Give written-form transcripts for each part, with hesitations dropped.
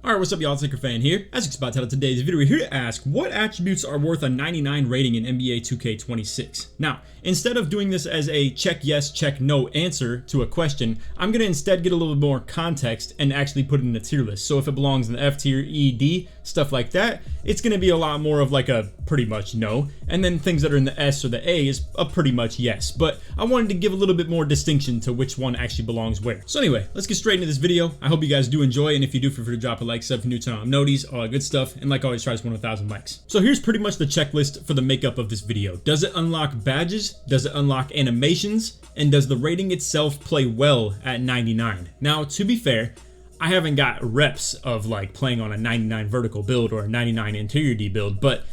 Alright, what's up y'all, it's LakerFan here. As you can spot title today's video, we're here to ask what attributes are worth a 99 rating in NBA 2K26. Now, instead of doing this as a check yes, check no answer to a question, I'm going to instead get a little bit more context and actually put it in a tier list. So if it belongs in the F tier, E, D, stuff like that, it's going to be a lot more of like a pretty much no. And then things that are in the S or the A is a pretty much yes. But I wanted to give a little bit more distinction to which one actually belongs where. So anyway, let's get straight into this video. I hope you guys do enjoy, and if you do, feel free to drop a like, sub if you're new to channel, noties, all that good stuff, and like always, try to 1,000 likes. So here's pretty much the checklist for the makeup of this video. Does it unlock badges? Does it unlock animations? And does the rating itself play well at 99? Now, to be fair, I haven't got reps of like playing on a 99 vertical build or a 99 interior D build, but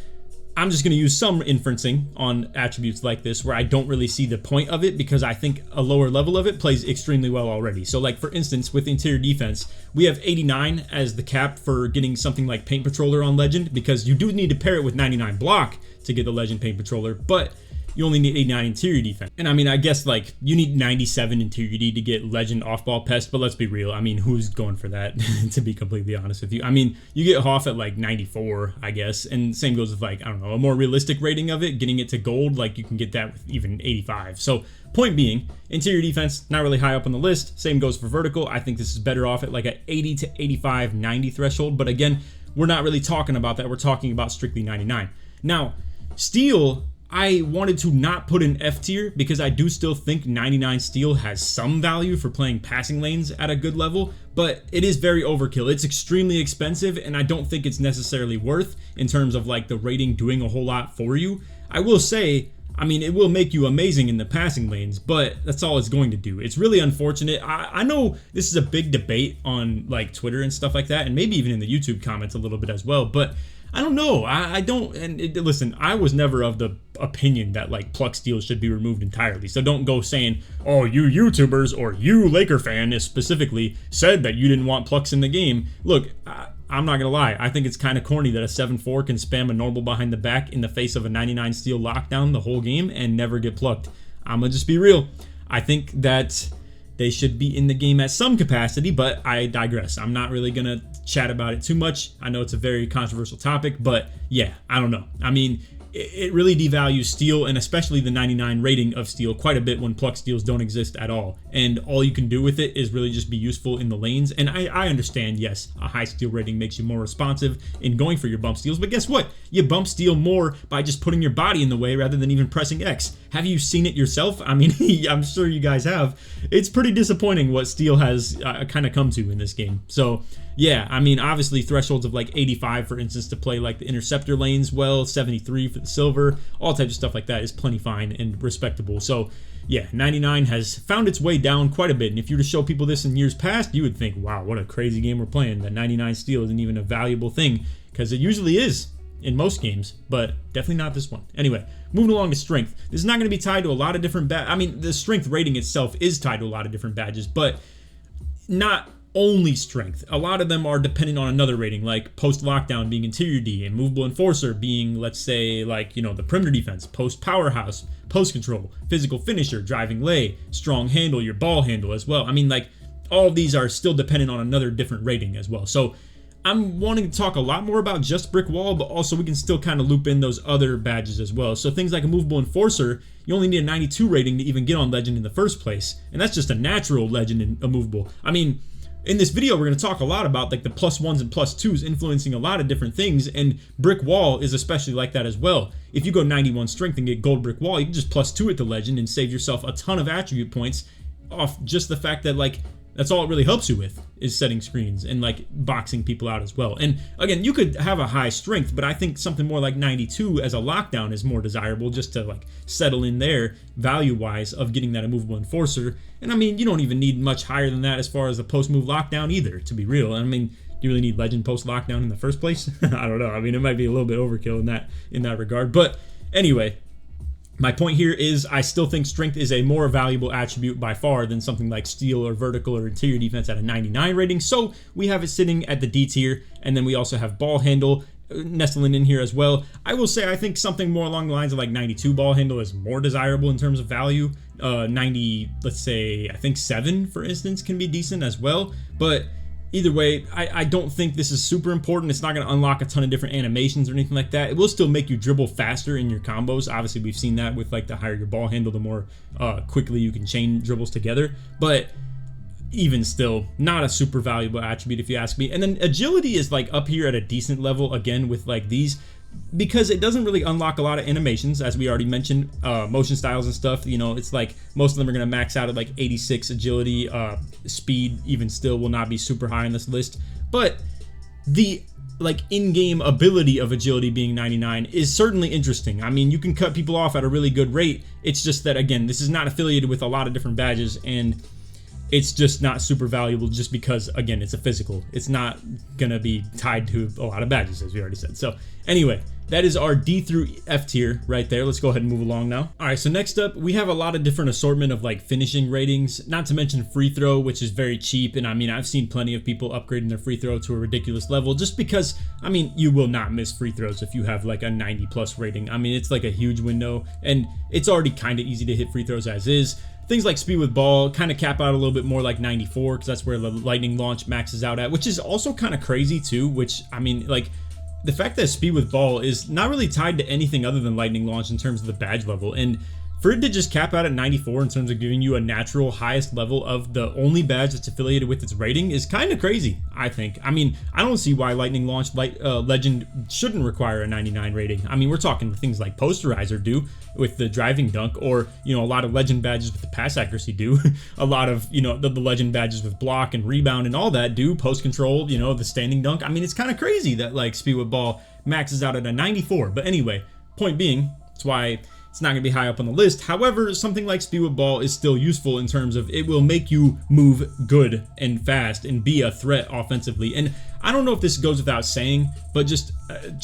I'm just going to use some inferencing on attributes like this where I don't really see the point of it because I think a lower level of it plays extremely well already. So like for instance, with interior defense, we have 89 as the cap for getting something like Paint Patroller on Legend, because you do need to pair it with 99 block to get the Legend Paint Patroller, but you only need 89 interior defense. And I mean, I guess like you need 97 interior D to get Legend off-ball pest, but let's be real. I mean, who's going for that, to be completely honest with you? I mean, you get Hoff at like 94, I guess, and same goes with like, I don't know, a more realistic rating of it, getting it to gold, like you can get that with even 85. So point being, interior defense, not really high up on the list. Same goes for vertical. I think this is better off at like a 80 to 85, 90 threshold, but again, we're not really talking about that. We're talking about strictly 99. Now, steel, I wanted to not put in F tier because I do still think 99 steel has some value for playing passing lanes at a good level, but it is very overkill. It's extremely expensive, and I don't think it's necessarily worth in terms of like the rating doing a whole lot for you. I will say, I mean, it will make you amazing in the passing lanes, but that's all it's going to do. It's really unfortunate. I know this is a big debate on like Twitter and stuff like that, and maybe even in the YouTube comments a little bit as well, but I don't know. I don't, and listen, I was never of the opinion that like Pluck Steel should be removed entirely. So don't go saying, oh, you YouTubers or you LakerFan specifically said that you didn't want Plucks in the game. Look, I'm not gonna lie. I think it's kind of corny that a 7-4 can spam a normal behind the back in the face of a 99 steel lockdown the whole game and never get plucked. I'm gonna just be real. I think that they should be in the game at some capacity, but I digress. I'm not really gonna chat about it too much. I know it's a very controversial topic, but yeah, I don't know. I mean, it really devalues steel, and especially the 99 rating of steel, quite a bit when pluck steels don't exist at all. And all you can do with it is really just be useful in the lanes. And I understand, yes, a high steel rating makes you more responsive in going for your bump steals, but guess what? You bump steel more by just putting your body in the way rather than even pressing X. Have you seen it yourself? I mean, I'm sure you guys have. It's pretty disappointing what steel has kind of come to in this game. So yeah, I mean, obviously thresholds of like 85, for instance, to play like the interceptor lanes well, 73 for the silver, all types of stuff like that is plenty fine and respectable. So yeah, 99 has found its way down quite a bit. And if you were to show people this in years past, you would think, wow, what a crazy game we're playing. That 99 steel isn't even a valuable thing, because it usually is in most games, but definitely not this one. Anyway, moving along to strength. This is not going to be tied to a lot of different I mean, the strength rating itself is tied to a lot of different badges, but not only strength. A lot of them are dependent on another rating, like post lockdown being interior D, and movable enforcer being, let's say, like, you know, the perimeter defense, post powerhouse, post control, physical finisher, driving lay, strong handle, your ball handle as well. I mean, like, all of these are still dependent on another different rating as well. So I'm wanting to talk a lot more about just brick wall, but also we can still kind of loop in those other badges as well. So things like a movable enforcer, you only need a 92 rating to even get on legend in the first place, and that's just a natural legend in a movable. I mean, in this video, we're going to talk a lot about like the +1s and +2s influencing a lot of different things, and brick wall is especially like that as well. If you go 91 strength and get gold brick wall, you can just +2 it to legend and save yourself a ton of attribute points off just the fact that like that's all it really helps you with is setting screens and like boxing people out as well. And again, you could have a high strength, but I think something more like 92 as a lockdown is more desirable, just to like settle in there value wise of getting that immovable enforcer. And I mean, you don't even need much higher than that as far as the post move lockdown either, to be real. I mean, do you really need legend post lockdown in the first place? I don't know. I mean, it might be a little bit overkill in that regard, but anyway, my point here is I still think strength is a more valuable attribute by far than something like steel or vertical or interior defense at a 99 rating. So we have it sitting at the D tier, and then we also have ball handle nestling in here as well. I will say I think something more along the lines of like 92 ball handle is more desirable in terms of value. 90, let's say, I think 7, for instance, can be decent as well. But either way, I don't think this is super important. It's not going to unlock a ton of different animations or anything like that. It will still make you dribble faster in your combos. Obviously, we've seen that with like the higher your ball handle, the more quickly you can chain dribbles together. But even still, not a super valuable attribute if you ask me. And then agility is like up here at a decent level again with like these, because it doesn't really unlock a lot of animations, as we already mentioned, motion styles and stuff. You know, it's like most of them are going to max out at like 86 agility. Speed even still will not be super high on this list, but the like in-game ability of agility being 99 is certainly interesting. I mean, you can cut people off at a really good rate. It's just that, again, this is not affiliated with a lot of different badges, and it's just not super valuable just because, again, it's a physical. It's not gonna be tied to a lot of badges, as we already said. So anyway, that is our D through F tier right there. Let's go ahead and move along now. All right, so next up, we have a lot of different assortment of like finishing ratings, not to mention free throw, which is very cheap. And I mean, I've seen plenty of people upgrading their free throw to a ridiculous level just because, I mean, you will not miss free throws if you have like a 90+ rating. I mean, it's like a huge window, and it's already kind of easy to hit free throws as is. Things like speed with ball kind of cap out a little bit more like 94, because that's where the lightning launch maxes out at, which is also kind of crazy too, which, I mean, like, the fact that speed with ball is not really tied to anything other than lightning launch in terms of the badge level, and for it to just cap out at 94 in terms of giving you a natural highest level of the only badge that's affiliated with its rating is kind of crazy, I think. I mean, I don't see why lightning launch legend shouldn't require a 99 rating. I mean, we're talking things like posterizer do with the driving dunk, or, you know, a lot of legend badges with the pass accuracy do. A lot of, you know, the legend badges with block and rebound and all that do, post control, you know, the standing dunk. I mean, it's kind of crazy that like speed with ball maxes out at a 94. But anyway, point being, that's why it's not going to be high up on the list. However, something like speed with ball is still useful in terms of it will make you move good and fast and be a threat offensively. And I don't know if this goes without saying, but just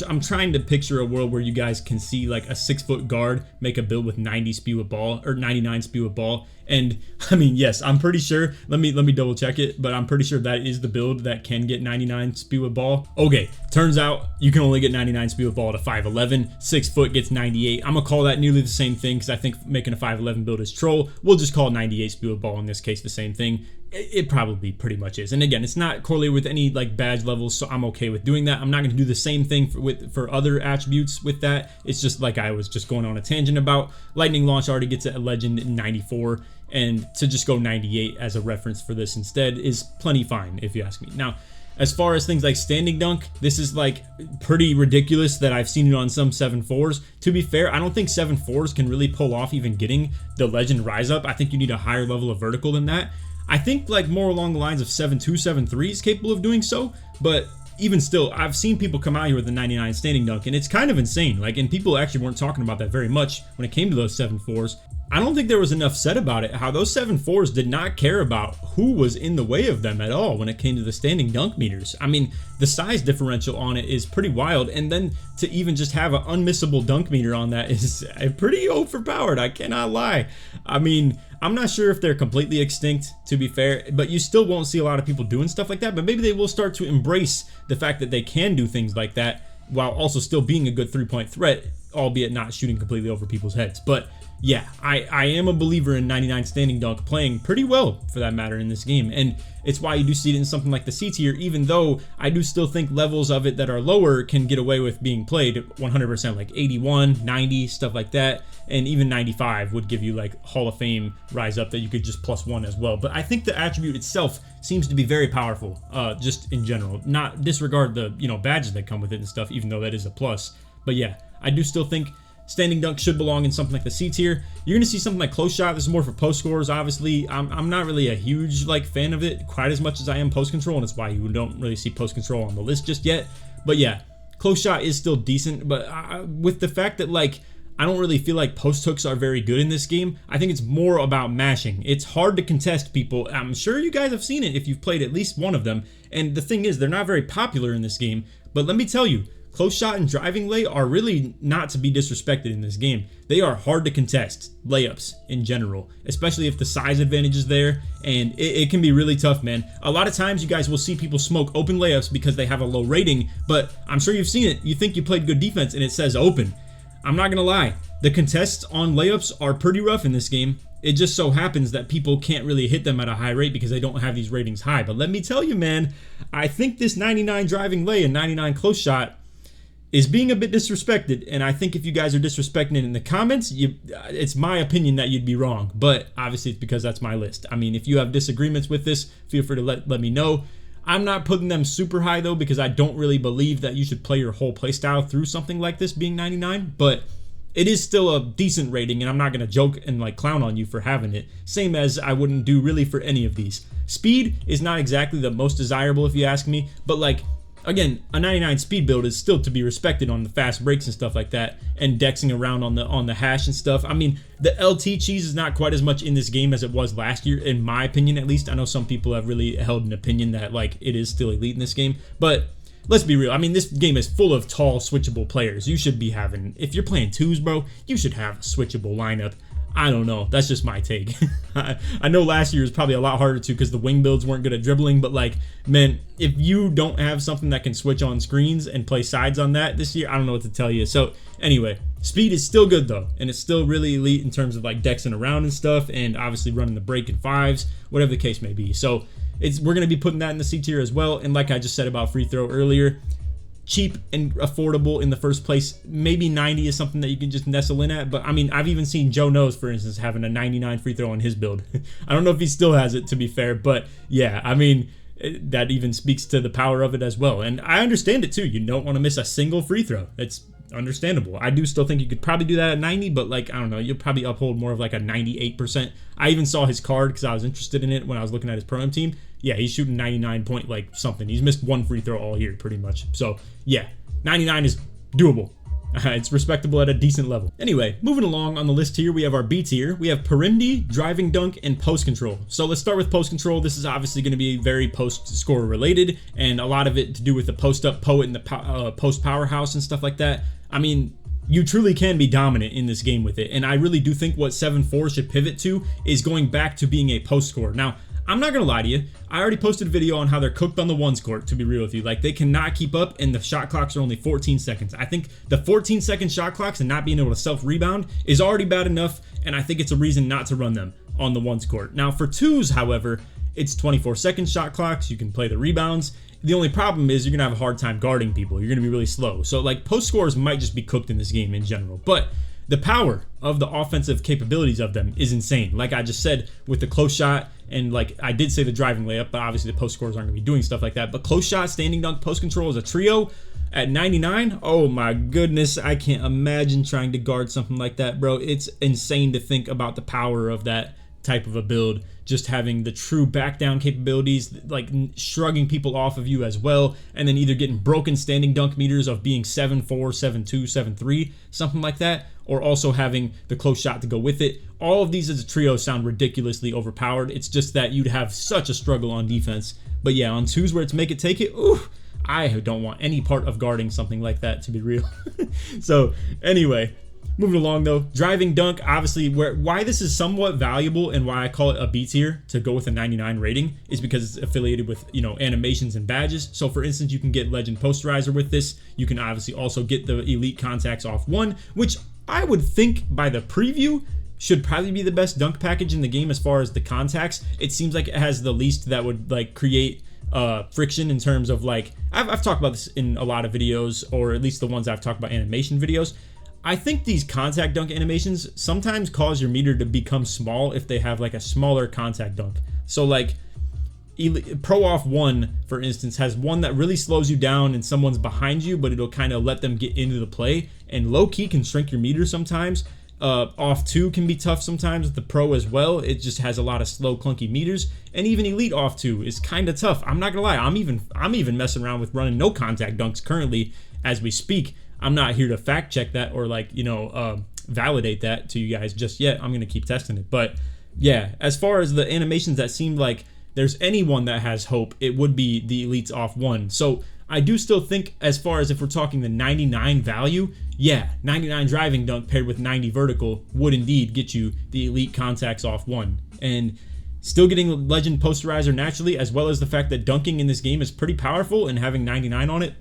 I'm trying to picture a world where you guys can see like a 6-foot guard make a build with 90 speed with ball, or 99 speed with ball. And I mean, yes, I'm pretty sure, let me double check it, but I'm pretty sure that is the build that can get 99 speed with ball. Okay, turns out you can only get 99 speed with ball to 5'11", 6 foot gets 98. I'm gonna call that nearly the same thing because I think making a 5'11" build is troll. We'll just call 98 speed with ball in this case the same thing. It probably pretty much is. And again, it's not correlated with any like badge levels, so I'm okay with doing that. I'm not going to do the same thing for other attributes with that. It's just like I was just going on a tangent about. Lightning launch already gets a legend in 94, and to just go 98 as a reference for this instead is plenty fine, if you ask me. Now, as far as things like standing dunk, this is like pretty ridiculous that I've seen it on some 7.4s. To be fair, I don't think 7.4s can really pull off even getting the legend rise up. I think you need a higher level of vertical than that. I think like more along the lines of 7.2, 7.3 is capable of doing so, but even still, I've seen people come out here with a 99 standing dunk, and it's kind of insane. Like, and people actually weren't talking about that very much when it came to those 7.4s. I don't think there was enough said about it, how those 7.4s did not care about who was in the way of them at all when it came to the standing dunk meters. I mean, the size differential on it is pretty wild, and then to even just have an unmissable dunk meter on that is pretty overpowered, I cannot lie. I mean, I'm not sure if they're completely extinct, to be fair, but you still won't see a lot of people doing stuff like that, but maybe they will start to embrace the fact that they can do things like that while also still being a good three-point threat, albeit not shooting completely over people's heads. But yeah, I am a believer in 99 standing dunk playing pretty well, for that matter, in this game, and it's why you do see it in something like the C tier, even though I do still think levels of it that are lower can get away with being played 100%, like 81, 90, stuff like that, and even 95 would give you like Hall of Fame rise up that you could just +1 as well. But I think the attribute itself seems to be very powerful, just in general. Not disregard the, you know, badges that come with it and stuff, even though that is a plus. But yeah, I do still think standing dunk should belong in something like the C tier. You're going to see something like close shot. This is more for post scores, obviously. I'm not really a huge like fan of it quite as much as I am post control, and it's why you don't really see post control on the list just yet. But yeah, close shot is still decent, but with the fact that like I don't really feel like post hooks are very good in this game. I think it's more about mashing. It's hard to contest people. I'm sure you guys have seen it if you've played at least one of them. And the thing is, they're not very popular in this game. But let me tell you, close shot and driving lay are really not to be disrespected in this game. They are hard to contest, layups in general, especially if the size advantage is there, and it can be really tough, man. A lot of times you guys will see people smoke open layups because they have a low rating, but I'm sure you've seen it. You think you played good defense and it says open. I'm not gonna lie, the contests on layups are pretty rough in this game, it just so happens that people can't really hit them at a high rate because they don't have these ratings high. But let me tell you, man, I think this 99 driving lay and 99 close shot is being a bit disrespected, and I think if you guys are disrespecting it in the comments, it's my opinion that you'd be wrong, but obviously it's because that's my list. I mean, if you have disagreements with this, feel free to let me know. I'm not putting them super high though, because I don't really believe that you should play your whole playstyle through something like this being 99, but it is still a decent rating, and I'm not going to joke and like clown on you for having it, same as I wouldn't do really for any of these. Speed is not exactly the most desirable if you ask me, but like, again, a 99 speed build is still to be respected on the fast breaks and stuff like that, and dexing around on the hash and stuff. I mean, the LT cheese is not quite as much in this game as it was last year, in my opinion at least. I know some people have really held an opinion that like it is still elite in this game, but let's be real. I mean, this game is full of tall, switchable players. You should be having, if you're playing twos, bro, you should have a switchable lineup. I don't know. That's just my take. I know last year was probably a lot harder too because the wing builds weren't good at dribbling, but like, man, if you don't have something that can switch on screens and play sides on that this year, I don't know what to tell you. So anyway, speed is still good though, and it's still really elite in terms of like dexing around and stuff, and obviously running the break in fives, whatever the case may be. So we're going to be putting that in the C tier as well. And like I just said about free throw earlier, cheap and affordable in the first place. Maybe 90 is something that you can just nestle in at, but I mean, I've even seen Joe Knows, for instance, having a 99 free throw on his build. I don't know if he still has it, to be fair, but yeah, I mean, that even speaks to the power of it as well. And I understand it too. You don't want to miss a single free throw. It's understandable. I do still think you could probably do that at 90, but like, I don't know, you'll probably uphold more of like a 98%. I even saw his card because I was interested in it when I was looking at his pro-am team. Yeah, he's shooting 99 point like something. He's missed one free throw all year pretty much. So yeah, 99 is doable. It's respectable at a decent level. Anyway, moving along on the list here, we have our B tier. We have Perimdi, driving dunk, and post control. So let's start with post control. This is obviously going to be very post score related, and a lot of it to do with the post up poet and the post powerhouse and stuff like that. I mean, you truly can be dominant in this game with it, and I really do think what 7-4 should pivot to is going back to being a post scorer. Now, I'm not gonna lie to you, I already posted a video on how they're cooked on the ones court, to be real with you. Like, they cannot keep up, and the shot clocks are only 14 seconds. I think the 14-second shot clocks and not being able to self-rebound is already bad enough, and I think it's a reason not to run them on the ones court. Now, for twos, however, it's 24-second shot clocks, you can play the rebounds. The only problem is you're gonna have a hard time guarding people. You're gonna be really slow. So, like, post scores might just be cooked in this game in general, but the power of the offensive capabilities of them is insane. Like I just said, with the close shot, and like I did say the driving layup, but obviously the post scores aren't going to be doing stuff like that. But close shot, standing dunk, post control as a trio at 99, oh my goodness, I can't imagine trying to guard something like that, bro. It's insane to think about the power of that type of a build. Just having the true back down capabilities, like shrugging people off of you as well, and then either getting broken standing dunk meters of being 7-4, 7-2, 7-3, something like that, or also having the close shot to go with it. All of these as a trio sound ridiculously overpowered. It's just that you'd have such a struggle on defense. But yeah, on twos where it's make it take it, ooh, I don't want any part of guarding something like that, to be real. So anyway, moving along though, driving dunk, obviously why this is somewhat valuable and why I call it a B tier to go with a 99 rating is because it's affiliated with, you know, animations and badges. So for instance, you can get Legend Posterizer with this. You can obviously also get the Elite Contacts off one, which I would think by the preview should probably be the best dunk package in the game as far as the contacts. It seems like it has the least that would like create friction in terms of like, I've talked about this in a lot of videos, or at least the ones I've talked about animation videos. I think these contact dunk animations sometimes cause your meter to become small if they have like a smaller contact dunk. So like Pro Off 1, for instance, has one that really slows you down and someone's behind you, but it'll kind of let them get into the play, and low key can shrink your meter sometimes. Off 2 can be tough sometimes with the Pro as well. It just has a lot of slow, clunky meters, and even Elite Off 2 is kind of tough. I'm not gonna lie, I'm even messing around with running no contact dunks currently as we speak. I'm not here to fact check that or like, you know, validate that to you guys just yet. I'm gonna keep testing it. But yeah, as far as the animations that seem like there's anyone that has hope, it would be the Elites Off 1. So I do still think, as far as if we're talking the 99 value, yeah, 99 driving dunk paired with 90 vertical would indeed get you the Elite Contacts Off 1. And still getting Legend Posterizer naturally, as well as the fact that dunking in this game is pretty powerful, and having 99 on it,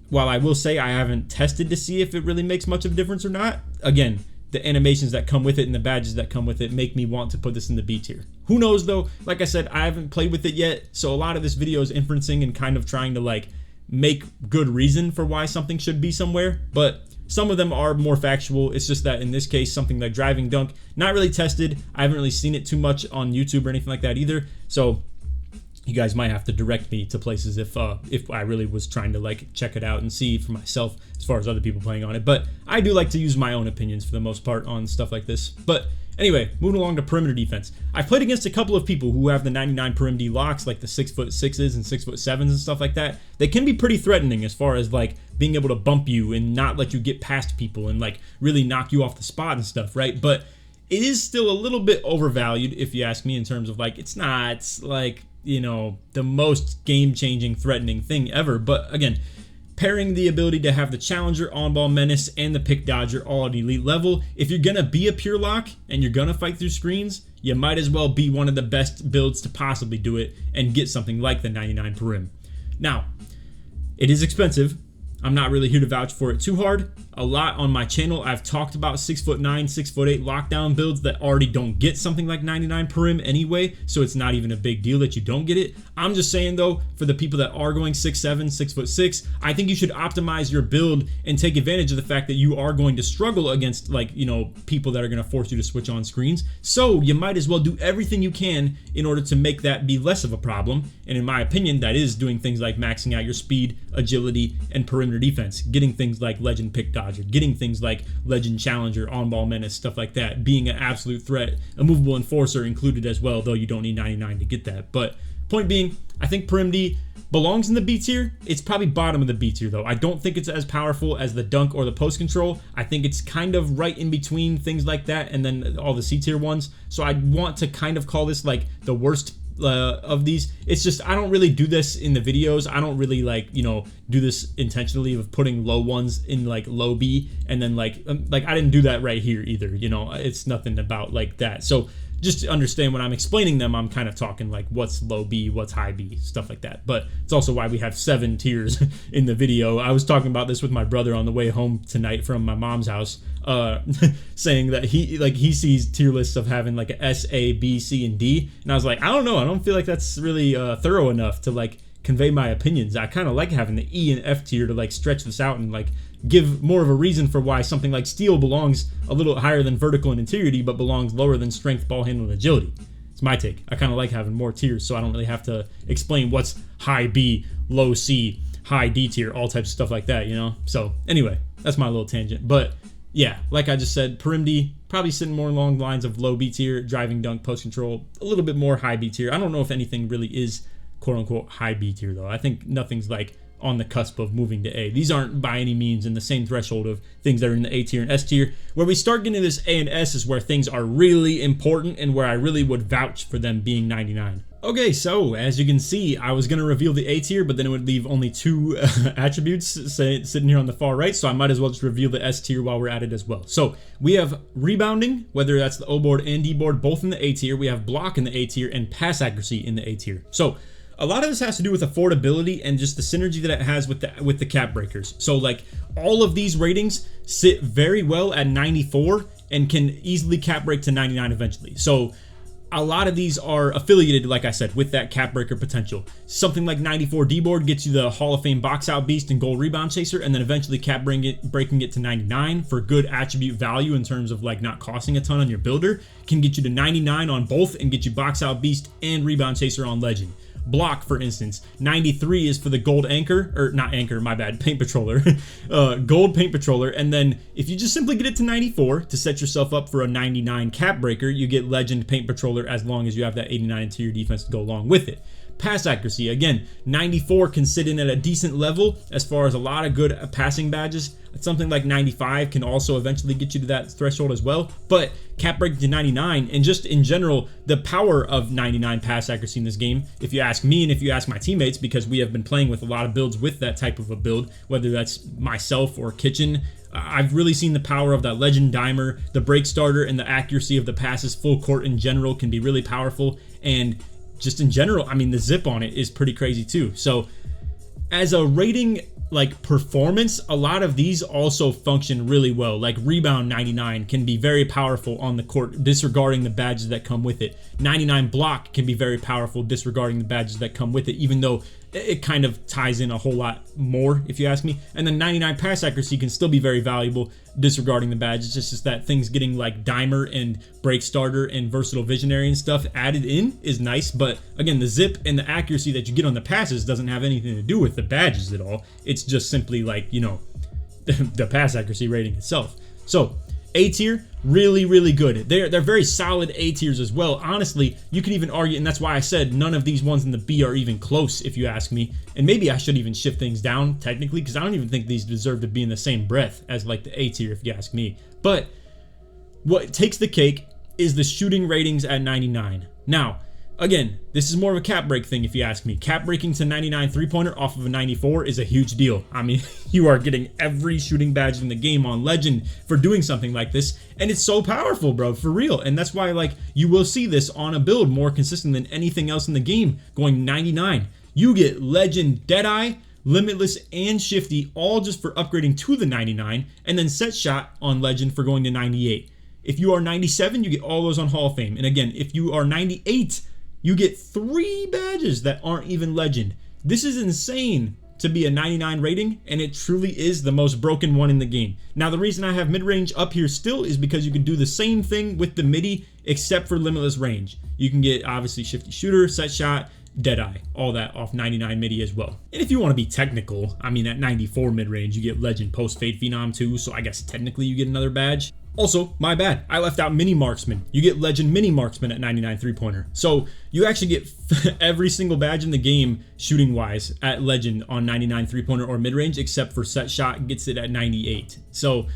while I will say I haven't tested to see if it really makes much of a difference or not, again, the animations that come with it and the badges that come with it make me want to put this in the B tier. Who knows though? Like I said, I haven't played with it yet, so a lot of this video is inferencing and kind of trying to like make good reason for why something should be somewhere, but some of them are more factual. It's just that in this case, something like driving dunk, not really tested. I haven't really seen it too much on YouTube or anything like that either. So you guys might have to direct me to places if I really was trying to like check it out and see for myself as far as other people playing on it. But I do like to use my own opinions for the most part on stuff like this. But anyway, moving along to perimeter defense. I've played against a couple of people who have the 99 perimeter locks, like the 6'6" and 6'7" and stuff like that. They can be pretty threatening as far as like being able to bump you and not let you get past people and like really knock you off the spot and stuff, right? But it is still a little bit overvalued if you ask me, in terms of like, it's not like, you know, the most game-changing threatening thing ever. But again, pairing the ability to have the Challenger, On-Ball Menace, and the Pick Dodger all at elite level, if you're gonna be a pure lock and you're gonna fight through screens, you might as well be one of the best builds to possibly do it and get something like the 99 Perim. Now, it is expensive. I'm not really here to vouch for it too hard. A lot on my channel, I've talked about 6'9", 6'8" lockdown builds that already don't get something like 99 Perim anyway, so it's not even a big deal that you don't get it. I'm just saying though, for the people that are going 6'7", 6'6", I think you should optimize your build and take advantage of the fact that you are going to struggle against, like, you know, people that are going to force you to switch on screens. So you might as well do everything you can in order to make that be less of a problem. And in my opinion, that is doing things like maxing out your speed, agility, and perimeter defense, getting things like Legend Pick Dodger, getting things like Legend Challenger, On-Ball Menace, stuff like that, being an absolute threat, a movable enforcer included as well, though you don't need 99 to get that. But point being, I think Perim D belongs in the B tier. It's probably bottom of the B tier though. I don't think it's as powerful as the dunk or the post control. I think it's kind of right in between things like that and then all the C tier ones. So I want to kind of call this like the worst of these. It's just, I don't really do this in the videos. I don't really like, you know, do this intentionally of putting low ones in like low B, and then like I didn't do that right here either, you know. It's nothing about like that. So just to understand when I'm explaining them, I'm kind of talking like what's low B, what's high B, stuff like that. But it's also why we have 7 tiers in the video. I was talking about this with my brother on the way home tonight from my mom's house, saying that he sees tier lists of having like a S, A, B, C, and D, and I was like, I don't know, I don't feel like that's really thorough enough to like convey my opinions. I kind of like having the E and F tier to like stretch this out and like give more of a reason for why something like steel belongs a little higher than vertical and interiority, but belongs lower than strength, ball handle, and agility. It's my take. I kind of like having more tiers, so I don't really have to explain what's high B, low C, high D tier, all types of stuff like that, you know? So anyway, that's my little tangent. But yeah, like I just said, Perim D probably sitting more along the lines of low B tier, driving dunk, post control, a little bit more high B tier. I don't know if anything really is quote unquote high B tier though. I think nothing's like on the cusp of moving to A. These aren't by any means in the same threshold of things that are in the A tier and S tier. Where we start getting to this A and S is where things are really important and where I really would vouch for them being 99. Okay, so as you can see, I was going to reveal the A tier, but then it would leave only 2 attributes sitting here on the far right, so I might as well just reveal the S tier while we're at it as well. So we have rebounding, whether that's the O board and D board, both in the A tier. We have block in the A tier and pass accuracy in the A tier. So a lot of this has to do with affordability and just the synergy that it has with the cap breakers. So like all of these ratings sit very well at 94 and can easily cap break to 99 eventually. So a lot of these are affiliated, like I said, with that cap breaker potential. Something like 94 D board gets you the Hall of Fame box out beast and gold rebound chaser, and then eventually cap breaking it to 99 for good attribute value in terms of like not costing a ton on your builder. Can get you to 99 on both and get you box out beast and rebound chaser on legend. Block, for instance, 93 is for the gold anchor, or not anchor, my bad, paint patroller, gold paint patroller, and then if you just simply get it to 94 to set yourself up for a 99 cap breaker, you get legend paint patroller as long as you have that 89 interior defense to go along with it. Pass accuracy, again, 94 can sit in at a decent level as far as a lot of good passing badges. Something like 95 can also eventually get you to that threshold as well, but cap break to 99, and just in general, the power of 99 pass accuracy in this game, if you ask me and if you ask my teammates, because we have been playing with a lot of builds with that type of a build, whether that's myself or Kitchen, I've really seen the power of that legend dimer, the break starter, and the accuracy of the passes full court in general can be really powerful, and just in general, I mean, the zip on it is pretty crazy too. So as a rating like performance, a lot of these also function really well. Like rebound 99 can be very powerful on the court, disregarding the badges that come with it. 99 block can be very powerful, disregarding the badges that come with it, even though it kind of ties in a whole lot more, if you ask me. And then 99 pass accuracy can still be very valuable, disregarding the badges. It's just that things getting like Dimer and Break Starter and Versatile Visionary and stuff added in is nice. But again, the zip and the accuracy that you get on the passes doesn't have anything to do with the badges at all. It's just simply like, you know, the pass accuracy rating itself. So A tier, really, really good. They're very solid A tiers as well. Honestly, you could even argue, and that's why I said none of these ones in the B are even close, if you ask me. And maybe I should even shift things down technically, because I don't even think these deserve to be in the same breath as like the A tier, if you ask me. But what takes the cake is the shooting ratings at 99. Now, again, this is more of a cap break thing, if you ask me. Cap breaking to 99 three-pointer off of a 94 is a huge deal. I mean, you are getting every shooting badge in the game on Legend for doing something like this, and it's so powerful, bro, for real. And that's why, like, you will see this on a build more consistent than anything else in the game, going 99. You get Legend Deadeye, Limitless, and Shifty, all just for upgrading to the 99, and then Set Shot on Legend for going to 98. If you are 97, you get all those on Hall of Fame. And again, if you are 98, you get 3 badges that aren't even Legend. This is insane to be a 99 rating, and it truly is the most broken one in the game. Now, the reason I have mid-range up here still is because you can do the same thing with the midi, except for limitless range. You can get, obviously, Shifty Shooter, Set Shot, Deadeye, all that off 99 midi as well. And if you want to be technical, I mean, at 94 mid-range, you get Legend Post-Fade Phenom too, so I guess technically you get another badge. Also, my bad, I left out Mini Marksman. You get Legend Mini Marksman at 99 three-pointer. So you actually get every single badge in the game shooting-wise at Legend on 99 three-pointer or mid-range, except for Set Shot gets it at 98. So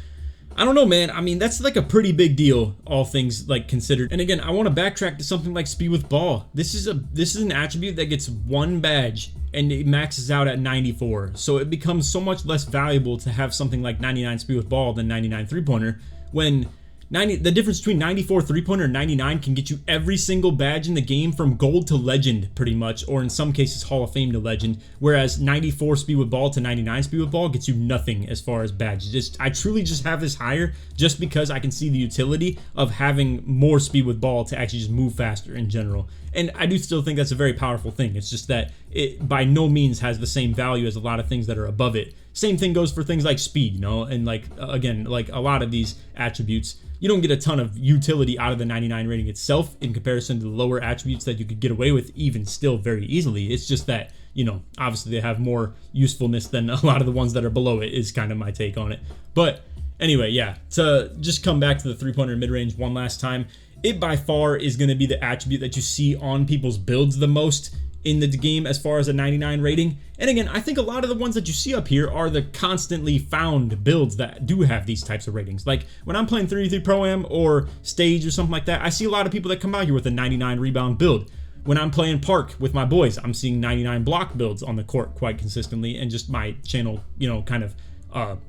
I don't know, man. I mean, that's like a pretty big deal, all things like considered. And again, I want to backtrack to something like Speed with Ball. This is an attribute that gets 1 badge and it maxes out at 94. So it becomes so much less valuable to have something like 99 Speed with Ball than 99 three-pointer, when the difference between 94 three-pointer and 99 can get you every single badge in the game from gold to legend, pretty much, or in some cases Hall of Fame to legend, whereas 94 speed with ball to 99 speed with ball gets you nothing as far as badges. I truly just have this higher just because I can see the utility of having more speed with ball to actually just move faster in general. And I do still think that's a very powerful thing. It's just that it by no means has the same value as a lot of things that are above it. Same thing goes for things like speed, you know, and like, again, like a lot of these attributes, you don't get a ton of utility out of the 99 rating itself in comparison to the lower attributes that you could get away with even still very easily. It's just that, you know, obviously they have more usefulness than a lot of the ones that are below it is kind of my take on it. But anyway, yeah, to just come back to the three-pointer mid-range one last time, it by far is going to be the attribute that you see on people's builds the most in the game as far as a 99 rating. And again, I think a lot of the ones that you see up here are the constantly found builds that do have these types of ratings. Like when I'm playing 3v3 Pro-Am or Stage or something like that, I see a lot of people that come out here with a 99 rebound build. When I'm playing Park with my boys, I'm seeing 99 block builds on the court quite consistently, and just my channel, you know, kind of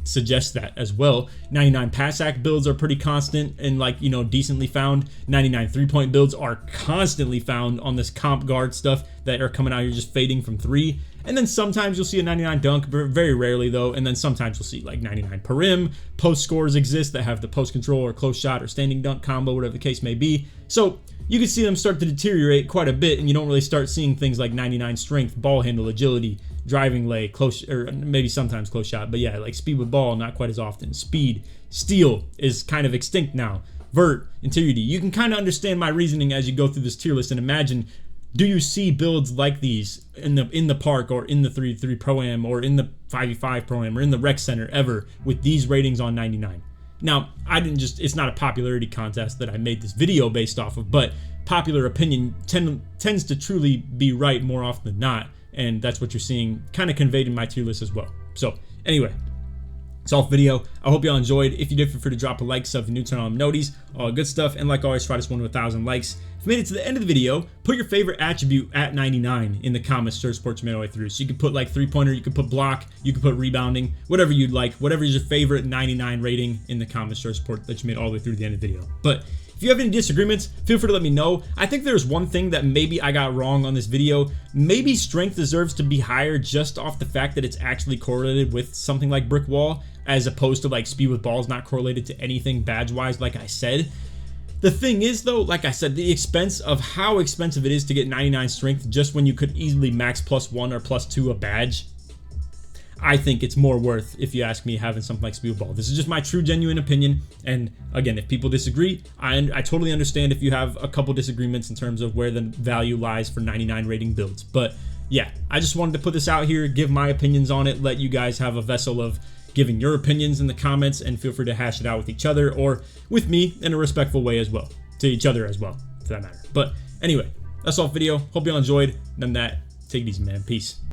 suggests that as well. 99 pass act builds are pretty constant and, like, you know, decently found. 99 3-point builds are constantly found on this comp guard stuff that are coming out here just fading from 3. And then sometimes you'll see a 99 dunk, very rarely though, and then sometimes you'll see like 99 perim. Post scores exist that have the post control or close shot or standing dunk combo, whatever the case may be. So you can see them start to deteriorate quite a bit, and you don't really start seeing things like 99 strength, ball handle, agility, driving lay, close, or maybe sometimes close shot, but yeah, like speed with ball, not quite as often. Speed, steal is kind of extinct now. Vert, integrity. You can kind of understand my reasoning as you go through this tier list and imagine, do you see builds like these in the park or in the 3v3 Pro-Am or in the 5v5 Pro-Am or in the rec center ever with these ratings on 99? Now, it's not a popularity contest that I made this video based off of, but popular opinion tends to truly be right more often than not, and that's what you're seeing kind of conveyed in my tier list as well. So anyway, it's all video. I hope y'all enjoyed. If you did, feel free to drop a like, sub, if you're new, turn on noties, all good stuff. And like always, try this one to 1,000 likes. If you made it to the end of the video, put your favorite attribute at 99 in the comments. Search sports made all the way through. So you can put like 3-pointer, you can put block, you can put rebounding, whatever you'd like, whatever is your favorite 99 rating in the comments. Search support that you made all the way through the end of the video. But if you have any disagreements, feel free to let me know. I think there's one thing that maybe I got wrong on this video. Maybe strength deserves to be higher just off the fact that it's actually correlated with something like brick wall, as opposed to like speed with balls not correlated to anything badge wise, like I said. The thing is though, like I said, the expense of how expensive it is to get 99 strength just when you could easily max +1 or +2 a badge, I think it's more worth, if you ask me, having something like speed with ball. This is just my true genuine opinion, and again, if people disagree, I totally understand if you have a couple disagreements in terms of where the value lies for 99 rating builds. But yeah, I just wanted to put this out here, give my opinions on it, let you guys have a vessel of giving your opinions in the comments, and feel free to hash it out with each other or with me in a respectful way as well, to each other as well, for that matter. But anyway, that's all for the video. Hope you all enjoyed. Other than that, take it easy, man. Peace.